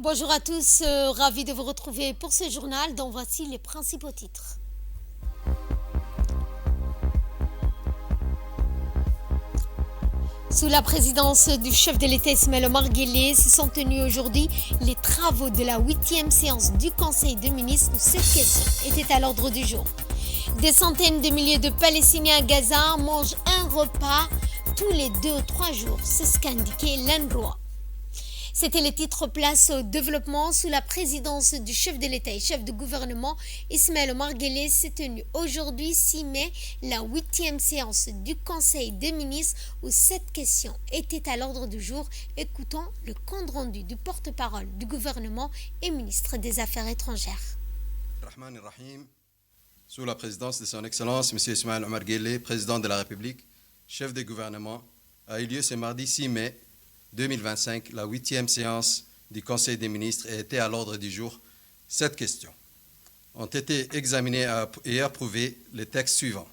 Bonjour à tous, ravi de vous retrouver pour ce journal dont voici les principaux titres. Sous la présidence du chef de l'État Ismaël Omar Guelleh, se sont tenus aujourd'hui les travaux de la 8e séance du Conseil des ministres où cette question était à l'ordre du jour. Des centaines de milliers de Palestiniens à Gaza mangent un repas tous les 2 ou 3 jours, c'est ce qu'a indiqué l'UNRWA. C'était le titre place au développement sous la présidence du chef de l'État et chef de gouvernement Ismaël Omar Guelleh s'est tenue aujourd'hui 6 mai la 8e séance du Conseil des ministres où cette question était à l'ordre du jour. Écoutons le compte rendu du porte-parole du gouvernement et ministre des Affaires étrangères. Sous la présidence de son Excellence M. Ismaël Omar Guelleh, président de la République, chef de gouvernement, a eu lieu ce mardi 6 mai 2025, la 8e séance du Conseil des ministres et était à l'ordre du jour. Cette question. Ont été examinés et approuvés les textes suivants.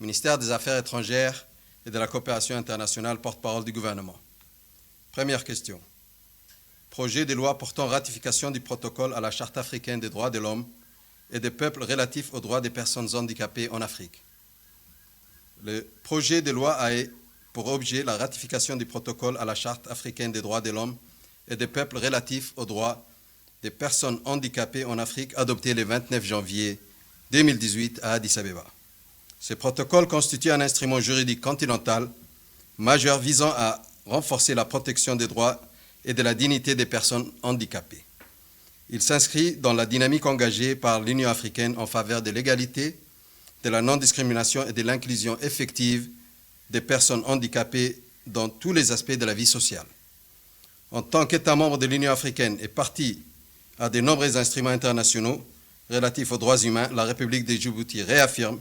Ministère des Affaires étrangères et de la coopération internationale, porte-parole du gouvernement. Première question. Projet de loi portant ratification du protocole à la Charte africaine des droits de l'homme et des peuples relatifs aux droits des personnes handicapées en Afrique. Le projet de loi a pour objet la ratification du protocole à la Charte africaine des droits de l'homme et des peuples relatifs aux droits des personnes handicapées en Afrique, adopté le 29 janvier 2018 à Addis Abeba. Ce protocole constitue un instrument juridique continental majeur visant à renforcer la protection des droits et de la dignité des personnes handicapées. Il s'inscrit dans la dynamique engagée par l'Union africaine en faveur de l'égalité, de la non-discrimination et de l'inclusion effective des personnes handicapées dans tous les aspects de la vie sociale. En tant qu'État membre de l'Union africaine et partie à de nombreux instruments internationaux relatifs aux droits humains, la République de Djibouti réaffirme,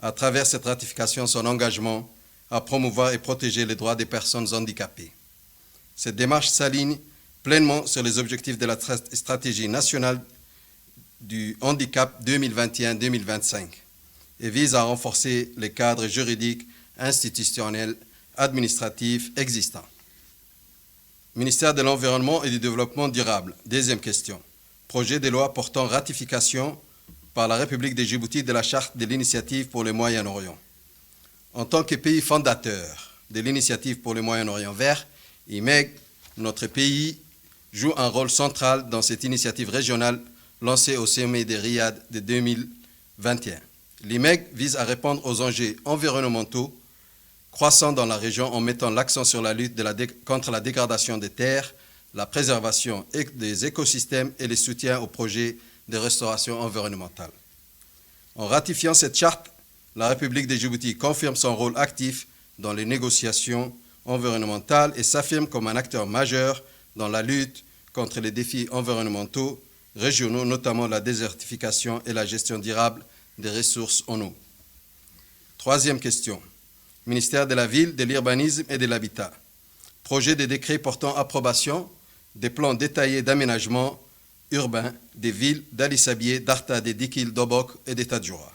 à travers cette ratification, son engagement à promouvoir et protéger les droits des personnes handicapées. Cette démarche s'aligne pleinement sur les objectifs de la stratégie nationale du handicap 2021-2025 et vise à renforcer les cadres juridiques, institutionnels, administratifs existants. Ministère de l'Environnement et du Développement durable. Deuxième question. Projet de loi portant ratification par la République de Djibouti de la Charte de l'Initiative pour le Moyen-Orient. En tant que pays fondateur de l'Initiative pour le Moyen-Orient vert, IMEG, notre pays joue un rôle central dans cette initiative régionale lancée au sommet de Riyad de 2021. L'IMEG vise à répondre aux enjeux environnementaux croissant dans la région en mettant l'accent sur la lutte contre la dégradation des terres, la préservation des écosystèmes et le soutien aux projets de restauration environnementale. En ratifiant cette charte, la République de Djibouti confirme son rôle actif dans les négociations environnementales et s'affirme comme un acteur majeur dans la lutte contre les défis environnementaux régionaux, notamment la désertification et la gestion durable des ressources en eau. Troisième question. Ministère de la Ville, de l'Urbanisme et de l'Habitat. Projet de décret portant approbation des plans détaillés d'aménagement urbain des villes d'Ali Sabié, d'Arta, de Dikil, d'Obok et de Tadjoura.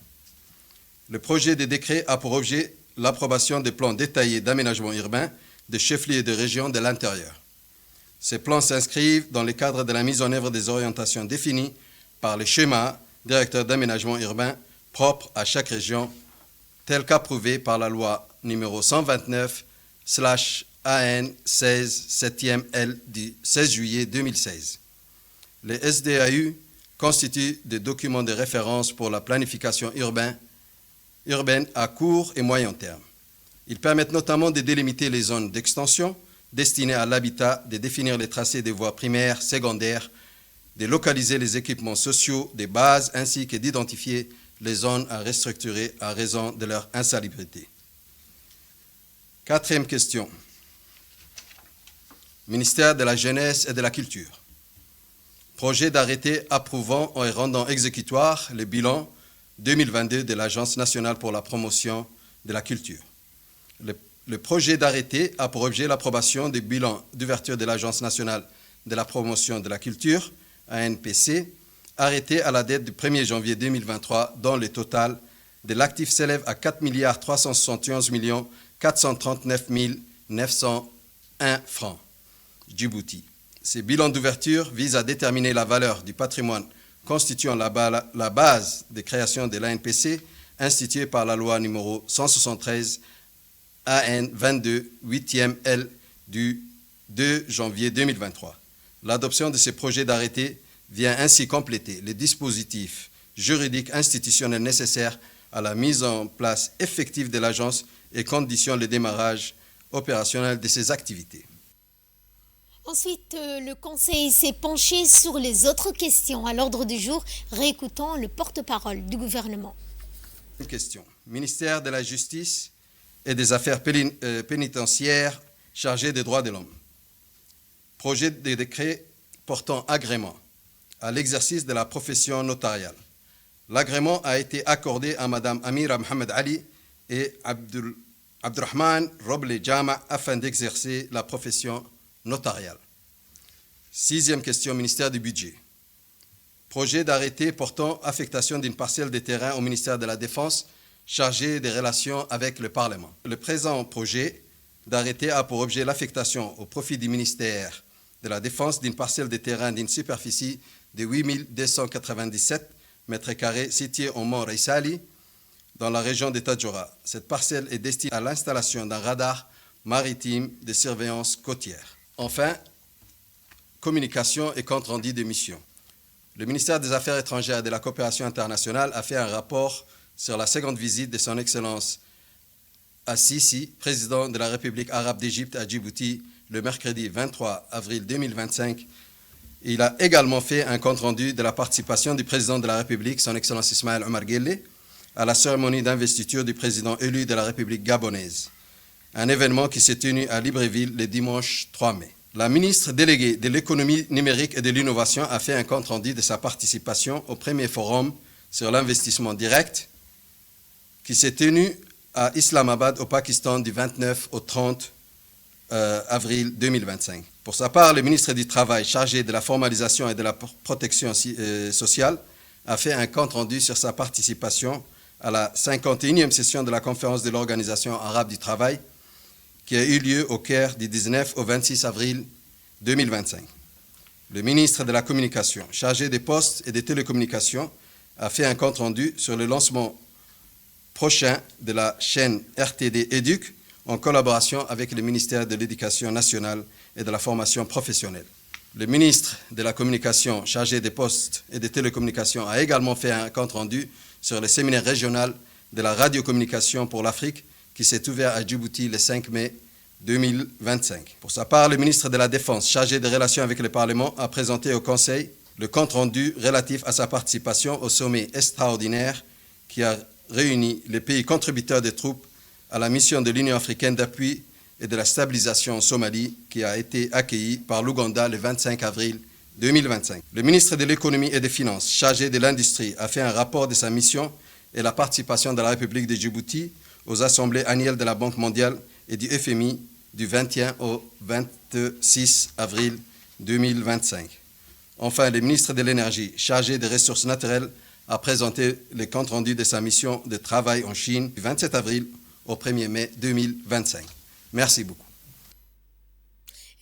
Le projet de décret a pour objet l'approbation des plans détaillés d'aménagement urbain des chefs-lieux et de régions de l'intérieur. Ces plans s'inscrivent dans le cadre de la mise en œuvre des orientations définies par les schémas directeurs d'aménagement urbain propres à chaque région, tel qu'approuvé par la loi numéro 129/AN 16 7e L du 16 juillet 2016. Les SDAU constituent des documents de référence pour la planification urbaine à court et moyen terme. Ils permettent notamment de délimiter les zones d'extension destinées à l'habitat, de définir les tracés des voies primaires, secondaires, de localiser les équipements sociaux des bases ainsi que d'identifier les zones à restructurer à raison de leur insalubrité. Quatrième question. Ministère de la Jeunesse et de la Culture. Projet d'arrêté approuvant et rendant exécutoire le bilan 2022 de l'Agence nationale pour la promotion de la culture. Le projet d'arrêté a pour objet l'approbation du bilan d'ouverture de l'Agence nationale de la promotion de la culture, ANPC, arrêté à la date du 1er janvier 2023, dont le total de l'actif s'élève à 4 371 439 901 francs Djibouti, Ces bilans d'ouverture visent à déterminer la valeur du patrimoine constituant la base de création de l'ANPC instituée par la loi numéro 173 AN 22 8e L du 2 janvier 2023. L'adoption de ces projets d'arrêté vient ainsi compléter les dispositifs juridiques institutionnels nécessaires à la mise en place effective de l'agence et conditionne le démarrage opérationnel de ses activités. Ensuite, le Conseil s'est penché sur les autres questions à l'ordre du jour. Réécoutons le porte-parole du gouvernement. Une question. Ministère de la Justice et des Affaires pénitentiaires chargé des droits de l'homme. Projet de décret portant agrément à l'exercice de la profession notariale. L'agrément a été accordé à Mme Amira Mohamed Ali et Abdurrahman Roble Jama afin d'exercer la profession notariale. Sixième question, ministère du Budget. Projet d'arrêté portant affectation d'une parcelle de terrain au ministère de la Défense chargé des relations avec le Parlement. Le présent projet d'arrêté a pour objet l'affectation au profit du ministère de la Défense d'une parcelle de terrain d'une superficie de 8297 mètres carrés située au mont Reissali dans la région de Tadjoura. Cette parcelle est destinée à l'installation d'un radar maritime de surveillance côtière. Enfin, communication et compte rendu de mission. Le ministère des Affaires étrangères et de la coopération internationale a fait un rapport sur la seconde visite de son Excellence Al-Sisi, président de la République arabe d'Égypte à Djibouti, le mercredi 23 avril 2025. Il a également fait un compte-rendu de la participation du président de la République, son Excellence Ismaël Omar Guelleh, à la cérémonie d'investiture du président élu de la République gabonaise, un événement qui s'est tenu à Libreville le dimanche 3 mai. La ministre déléguée de l'économie numérique et de l'innovation a fait un compte-rendu de sa participation au premier forum sur l'investissement direct qui s'est tenu à Islamabad au Pakistan du 29 au 30 avril 2025. Pour sa part, le ministre du Travail chargé de la formalisation et de la protection sociale a fait un compte-rendu sur sa participation à la 51e session de la conférence de l'Organisation arabe du travail qui a eu lieu au Caire du 19 au 26 avril 2025. Le ministre de la Communication, chargé des postes et des télécommunications, a fait un compte-rendu sur le lancement prochain de la chaîne RTD Éduc en collaboration avec le ministère de l'Éducation nationale et de la formation professionnelle. Le ministre de la Communication, chargé des postes et des télécommunications, a également fait un compte-rendu sur le séminaire régional de la radiocommunication pour l'Afrique qui s'est ouvert à Djibouti le 5 mai 2025. Pour sa part, le ministre de la Défense, chargé des relations avec le Parlement, a présenté au Conseil le compte-rendu relatif à sa participation au sommet extraordinaire qui a réuni les pays contributeurs des troupes à la mission de l'Union africaine d'appui et de la stabilisation en Somalie qui a été accueilli par l'Ouganda le 25 avril 2025. Le ministre de l'Économie et des Finances, chargé de l'Industrie, a fait un rapport de sa mission et la participation de la République de Djibouti aux assemblées annuelles de la Banque mondiale et du FMI du 21 au 26 avril 2025. Enfin, le ministre de l'Énergie, chargé des ressources naturelles, a présenté le compte-rendu de sa mission de travail en Chine du 27 avril au 1er mai 2025. Merci beaucoup.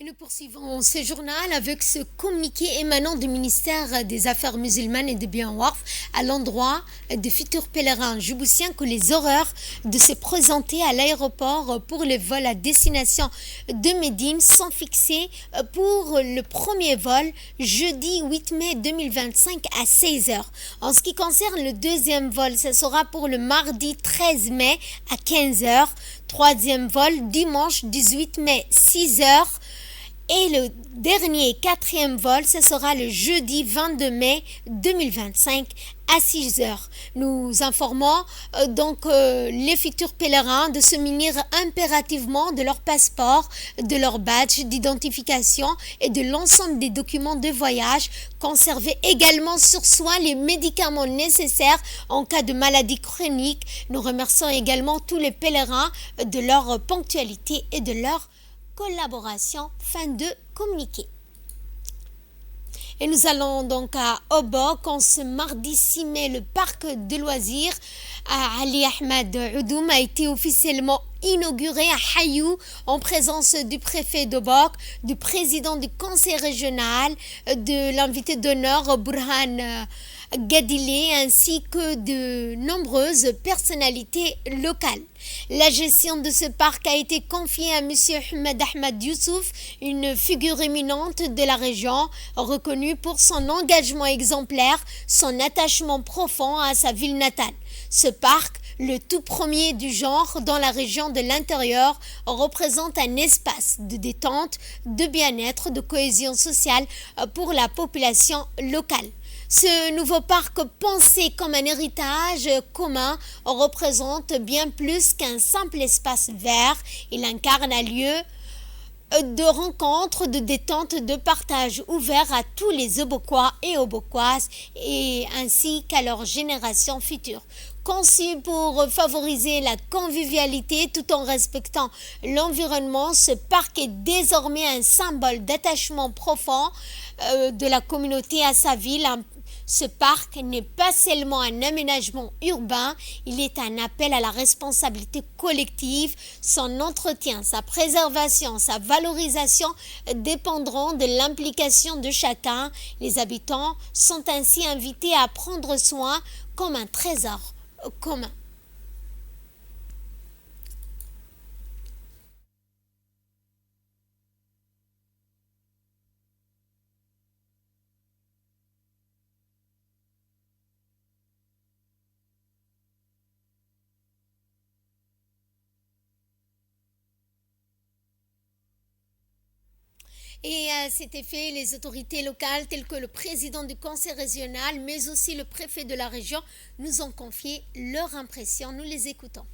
Et nous poursuivons ce journal avec ce communiqué émanant du ministère des Affaires musulmanes et de Bienwarf à l'endroit des futurs pèlerins djiboutiens que les horreurs de se présenter à l'aéroport pour le vol à destination de Médine sont fixées pour le premier vol jeudi 8 mai 2025 à 16h. En ce qui concerne le deuxième vol, ce sera pour le mardi 13 mai à 15h. Troisième vol dimanche 18 mai 6h. Et le dernier, quatrième vol, ce sera le jeudi 22 mai 2025 à 6 heures. Nous informons les futurs pèlerins de se munir impérativement de leur passeport, de leur badge d'identification et de l'ensemble des documents de voyage. Conserver également sur soi les médicaments nécessaires en cas de maladie chronique. Nous remercions également tous les pèlerins de leur ponctualité et de leur collaboration. Fin de communiqué. Et nous allons donc à Obok. En ce mardi 6 mai, le parc de loisirs à Ali Ahmed Oudoum a été officiellement inauguré à Hayou en présence du préfet de Bok, du président du conseil régional, de l'invité d'honneur Burhan Gadile ainsi que de nombreuses personnalités locales. La gestion de ce parc a été confiée à M. Ahmed Ahmed Youssouf, une figure éminente de la région, reconnue pour son engagement exemplaire, son attachement profond à sa ville natale. Ce parc, le tout premier du genre dans la région de l'intérieur, représente un espace de détente, de bien-être, de cohésion sociale pour la population locale. Ce nouveau parc, pensé comme un héritage commun, représente bien plus qu'un simple espace vert. Il incarne un lieu de rencontre, de détente, de partage ouvert à tous les Obokois et Obokoises et ainsi qu'à leurs générations futures. Conçu pour favoriser la convivialité tout en respectant l'environnement, ce parc est désormais un symbole d'attachement profond de la communauté à sa ville. Ce parc n'est pas seulement un aménagement urbain, il est un appel à la responsabilité collective. Son entretien, sa préservation, sa valorisation dépendront de l'implication de chacun. Les habitants sont ainsi invités à prendre soin comme un trésor commun. Et à cet effet, les autorités locales telles que le président du conseil régional, mais aussi le préfet de la région, nous ont confié leur impression. Nous les écoutons.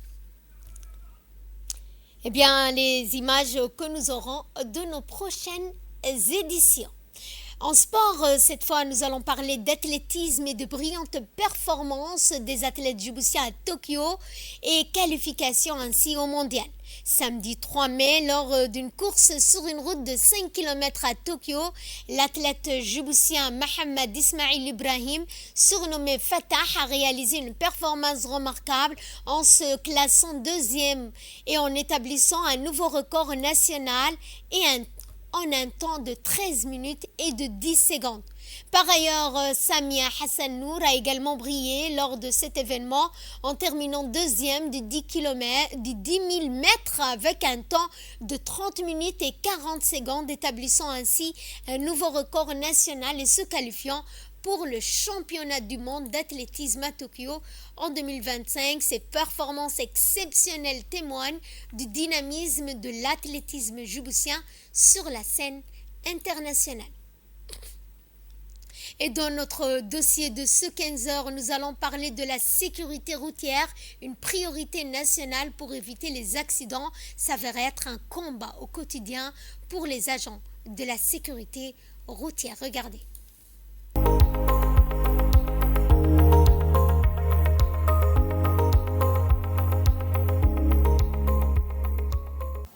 Eh bien, les images que nous aurons de nos prochaines éditions. En sport, cette fois, nous allons parler d'athlétisme et de brillantes performances des athlètes djiboutiens à Tokyo et qualification ainsi au mondial. Samedi 3 mai, lors d'une course sur une route de 5 km à Tokyo, l'athlète djiboutien Mohamed Ismail Ibrahim, surnommé Fatah, a réalisé une performance remarquable en se classant deuxième et en établissant un nouveau record national et en un temps de 13 minutes et de 10 secondes. Par ailleurs, Samia Hassan Nour a également brillé lors de cet événement en terminant deuxième du 10 000 mètres avec un temps de 30 minutes et 40 secondes, établissant ainsi un nouveau record national et se qualifiant pour le championnat du monde d'athlétisme à Tokyo en 2025. Ces performances exceptionnelles témoignent du dynamisme de l'athlétisme djiboutien sur la scène internationale. Et dans notre dossier de ce 15h, nous allons parler de la sécurité routière, une priorité nationale pour éviter les accidents s'avère être un combat au quotidien pour les agents de la sécurité routière. Regardez.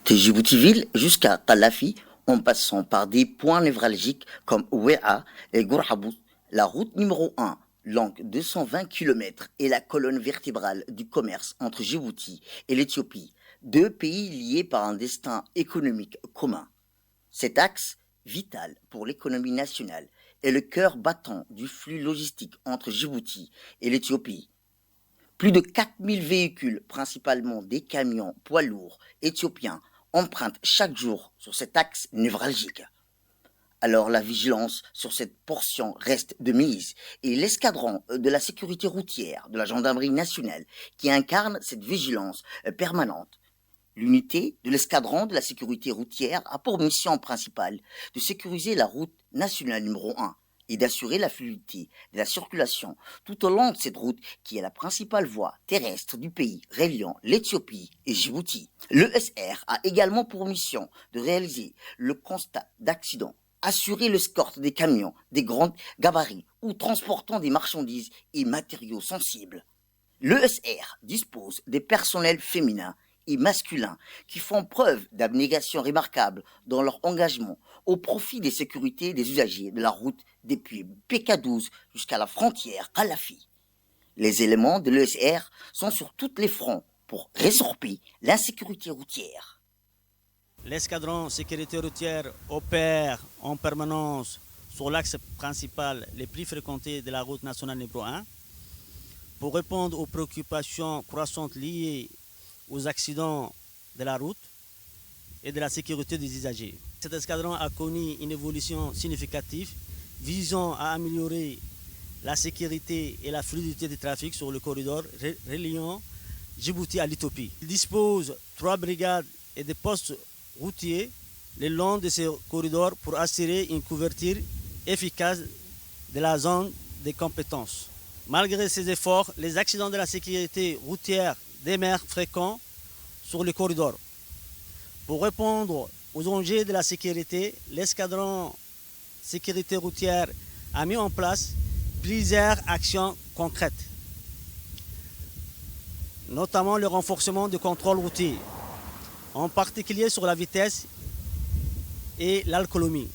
De Djibouti-Ville jusqu'à Kalafi, en passant par des points névralgiques comme Ouéa et Gourhabout, la route numéro 1, longue 220 km, est la colonne vertébrale du commerce entre Djibouti et l'Éthiopie, deux pays liés par un destin économique commun. Cet axe, vital pour l'économie nationale, est le cœur battant du flux logistique entre Djibouti et l'Éthiopie. Plus de 4000 véhicules, principalement des camions poids lourds éthiopiens, empruntent chaque jour sur cet axe névralgique. Alors la vigilance sur cette portion reste de mise et l'escadron de la sécurité routière de la gendarmerie nationale qui incarne cette vigilance permanente. L'unité de l'escadron de la sécurité routière a pour mission principale de sécuriser la route nationale numéro 1 et d'assurer la fluidité de la circulation tout au long de cette route qui est la principale voie terrestre du pays reliant l'Éthiopie et Djibouti. L'ESR a également pour mission de réaliser le constat d'accidents, assurer l'escorte des camions des grands gabarits ou transportant des marchandises et matériaux sensibles. L'ESR dispose des personnels féminins et masculins qui font preuve d'abnégation remarquable dans leur engagement au profit des sécurités des usagers de la route depuis PK12 jusqu'à la frontière Kalafi. Les éléments de l'ESR sont sur tous les fronts pour résorber l'insécurité routière. L'escadron sécurité routière opère en permanence sur l'axe principal les plus fréquentés de la route nationale numéro 1 pour répondre aux préoccupations croissantes liées aux accidents de la route et de la sécurité des usagers. Cet escadron a connu une évolution significative visant à améliorer la sécurité et la fluidité du trafic sur le corridor reliant Djibouti à l'Éthiopie. Il dispose 3 brigades et des postes routiers le long de ces corridors pour assurer une couverture efficace de la zone de compétence. Malgré ces efforts, les accidents de la sécurité routière demeurent fréquents sur le corridor. Pour répondre aux enjeux de la sécurité, l'escadron sécurité routière a mis en place plusieurs actions concrètes, notamment le renforcement du contrôle routier, en particulier sur la vitesse et l'alcoolémie.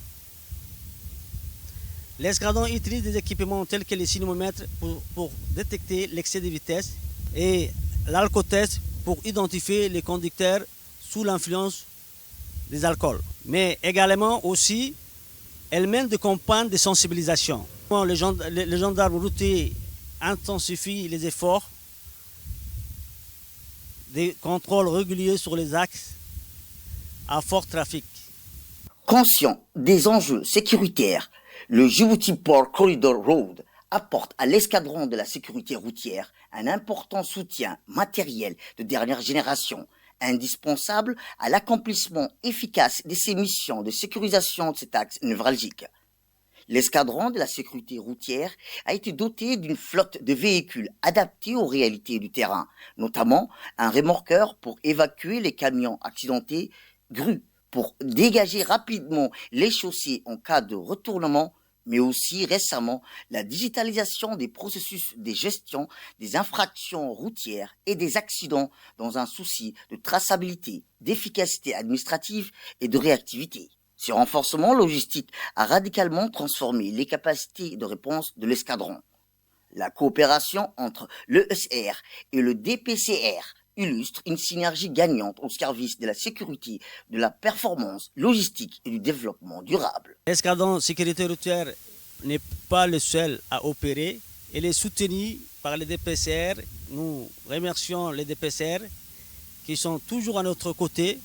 L'escadron utilise des équipements tels que les cinémomètres pour détecter l'excès de vitesse et l'alcotest pour identifier les conducteurs sous l'influence des alcools. Mais également aussi, elle mène des campagnes de sensibilisation. Les gendarmes routiers intensifient les efforts de contrôle régulier sur les axes à fort trafic. Conscient des enjeux sécuritaires, le Djibouti Port Corridor Road apporte à l'escadron de la sécurité routière un important soutien matériel de dernière génération, indispensable à l'accomplissement efficace de ses missions de sécurisation de cet axe névralgique. L'escadron de la sécurité routière a été doté d'une flotte de véhicules adaptés aux réalités du terrain, notamment un remorqueur pour évacuer les camions accidentés, grues pour dégager rapidement les chaussées en cas de retournement, mais aussi récemment la digitalisation des processus de gestion des infractions routières et des accidents dans un souci de traçabilité, d'efficacité administrative et de réactivité. Ce renforcement logistique a radicalement transformé les capacités de réponse de l'escadron. La coopération entre l'ESR et le DPCR illustre une synergie gagnante au service de la sécurité, de la performance logistique et du développement durable. L'escadron sécurité routière n'est pas le seul à opérer. Elle est soutenue par les DPCR. Nous remercions les DPCR qui sont toujours à notre côté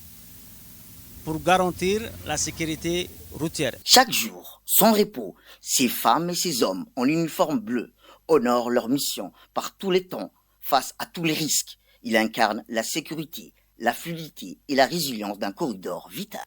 pour garantir la sécurité routière. Chaque jour, sans repos, ces femmes et ces hommes en uniforme bleu honorent leur mission par tous les temps, face à tous les risques. Ils incarnent la sécurité, la fluidité et la résilience d'un corridor vital.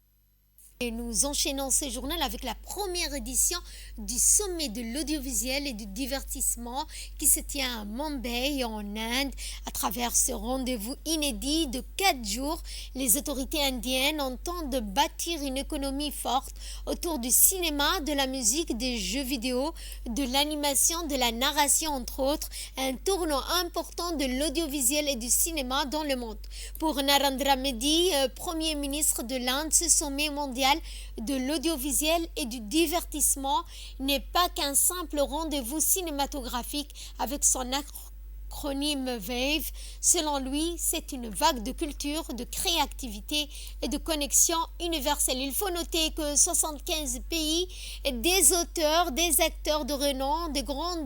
Et nous enchaînons ce journal avec la première édition du sommet de l'audiovisuel et du divertissement qui se tient à Mumbai en Inde. À travers ce rendez-vous inédit de 4 jours, les autorités indiennes entendent bâtir une économie forte autour du cinéma, de la musique, des jeux vidéo, de l'animation, de la narration entre autres, un tournant important de l'audiovisuel et du cinéma dans le monde. Pour Narendra Modi, Premier ministre de l'Inde, ce sommet mondial de l'audiovisuel et du divertissement n'est pas qu'un simple rendez-vous cinématographique avec son acronyme WAVE. Selon lui, c'est une vague de culture, de créativité et de connexion universelle. Il faut noter que 75 pays, des auteurs, des acteurs de renom, des grands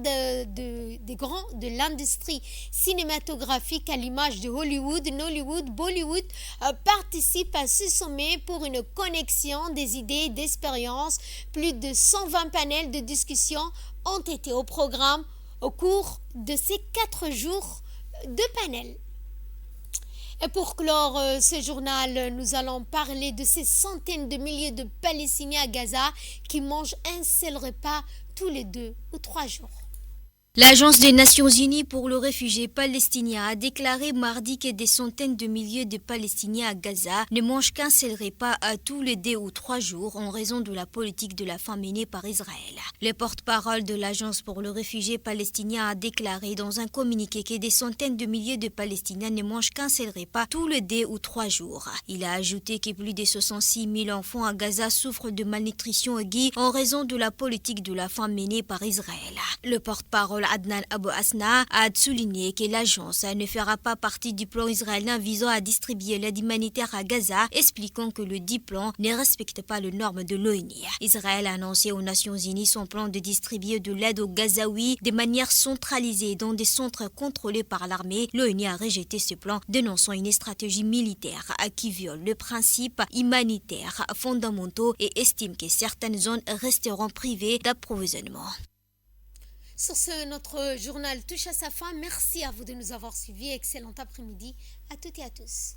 de l'industrie cinématographique à l'image de Hollywood, Nollywood, Bollywood participent à ce sommet pour une connexion des idées et d'expériences. Plus de 120 panels de discussion ont été au programme au cours de ces 4 jours de panel. Et pour clore ce journal, nous allons parler de ces centaines de milliers de Palestiniens à Gaza qui mangent un seul repas tous les 2 ou 3 jours. L'Agence des Nations Unies pour le réfugié palestinien a déclaré mardi que des centaines de milliers de Palestiniens à Gaza ne mangent qu'un seul repas à tous les 2 ou 3 jours en raison de la politique de la faim menée par Israël. Le porte-parole de l'Agence pour le réfugié palestinien a déclaré dans un communiqué que des centaines de milliers de Palestiniens ne mangent qu'un seul repas tous les 2 ou 3 jours. Il a ajouté que plus de 66 000 enfants à Gaza souffrent de malnutrition aiguë en raison de la politique de la faim menée par Israël. Le porte-parole Adnan Abu Asna a souligné que l'agence ne fera pas partie du plan israélien visant à distribuer l'aide humanitaire à Gaza, expliquant que le dit plan ne respecte pas les normes de l'ONU. Israël a annoncé aux Nations Unies son plan de distribuer de l'aide aux Gazaouis de manière centralisée dans des centres contrôlés par l'armée. L'ONU a rejeté ce plan, dénonçant une stratégie militaire qui viole les principes humanitaires fondamentaux et estime que certaines zones resteront privées d'approvisionnement. Sur ce, notre journal touche à sa fin. Merci à vous de nous avoir suivis. Excellent après-midi à toutes et à tous.